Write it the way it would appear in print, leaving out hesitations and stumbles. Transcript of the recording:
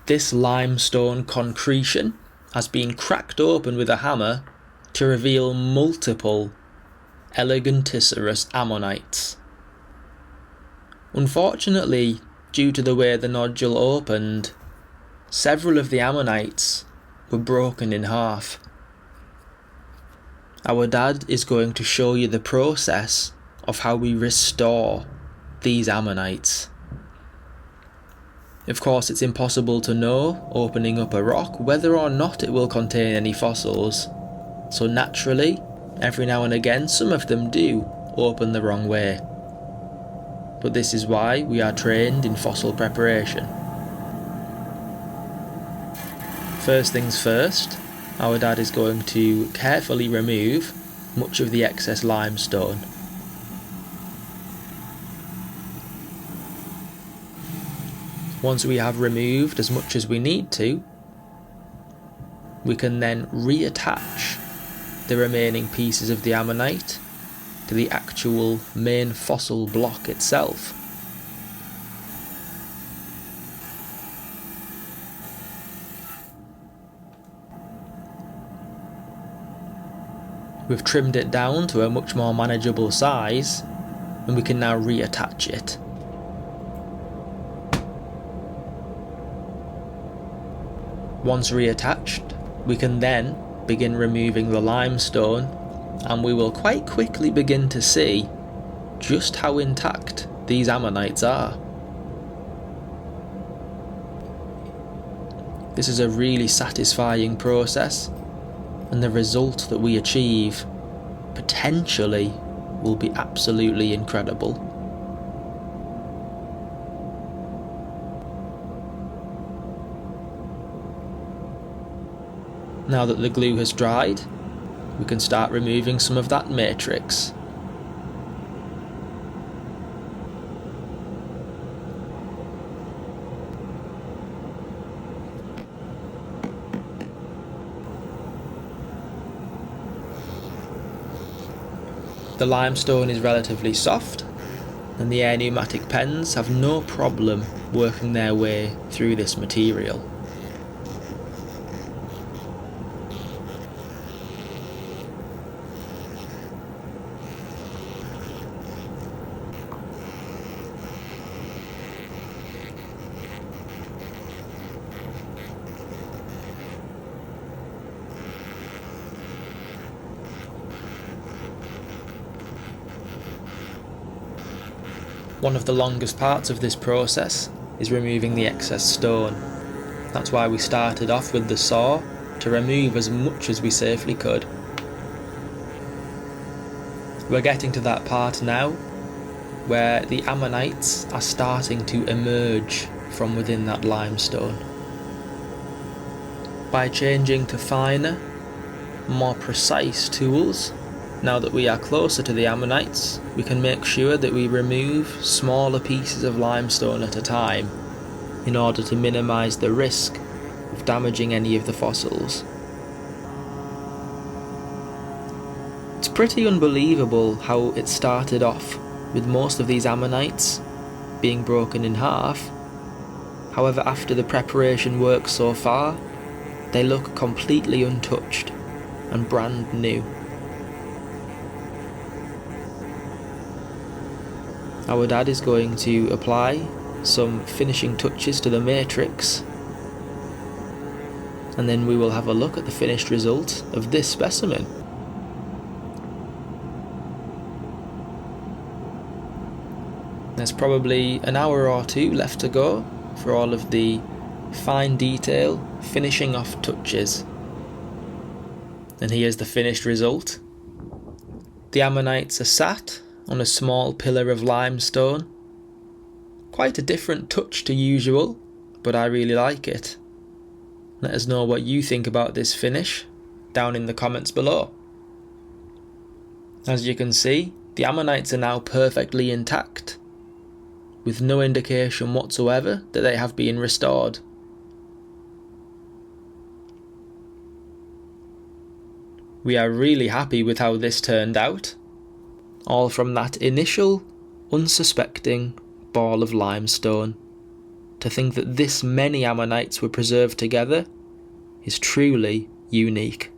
This limestone concretion has been cracked open with a hammer to reveal multiple Eleganticerous ammonites. Unfortunately, due to the way the nodule opened, several of the ammonites were broken in half. Our dad is going to show you the process of how we restore these ammonites. Of course, it's impossible to know, opening up a rock, whether or not it will contain any fossils. So naturally, every now and again, some of them do open the wrong way. But this is why we are trained in fossil preparation. First things first, our dad is going to carefully remove much of the excess limestone. Once we have removed as much as we need to, we can then reattach the remaining pieces of the ammonite to the actual main fossil block itself. We've trimmed it down to a much more manageable size, and we can now reattach it. Once reattached, we can then begin removing the limestone, and we will quite quickly begin to see just how intact these ammonites are. This is a really satisfying process, and the result that we achieve potentially will be absolutely incredible. Now that the glue has dried, we can start removing some of that matrix. The limestone is relatively soft, and the air pneumatic pens have no problem working their way through this material. One of the longest parts of this process is removing the excess stone. That's why we started off with the saw, to remove as much as we safely could. We're getting to that part now where the ammonites are starting to emerge from within that limestone. By changing to finer, more precise tools, now that we are closer to the ammonites, we can make sure that we remove smaller pieces of limestone at a time in order to minimise the risk of damaging any of the fossils. It's pretty unbelievable how it started off with most of these ammonites being broken in half. However, after the preparation work so far, they look completely untouched and brand new. Our dad is going to apply some finishing touches to the matrix, and then we will have a look at the finished result of this specimen. There's probably an hour or two left to go for all of the fine detail finishing off touches. And here's the finished result. The ammonites are sat on a small pillar of limestone. Quite a different touch to usual, but I really like it. Let us know what you think about this finish down in the comments below. As you can see, the ammonites are now perfectly intact, with no indication whatsoever that they have been restored. We are really happy with how this turned out, all from that initial, unsuspecting ball of limestone. to think that this many Ammonites were preserved together is truly unique.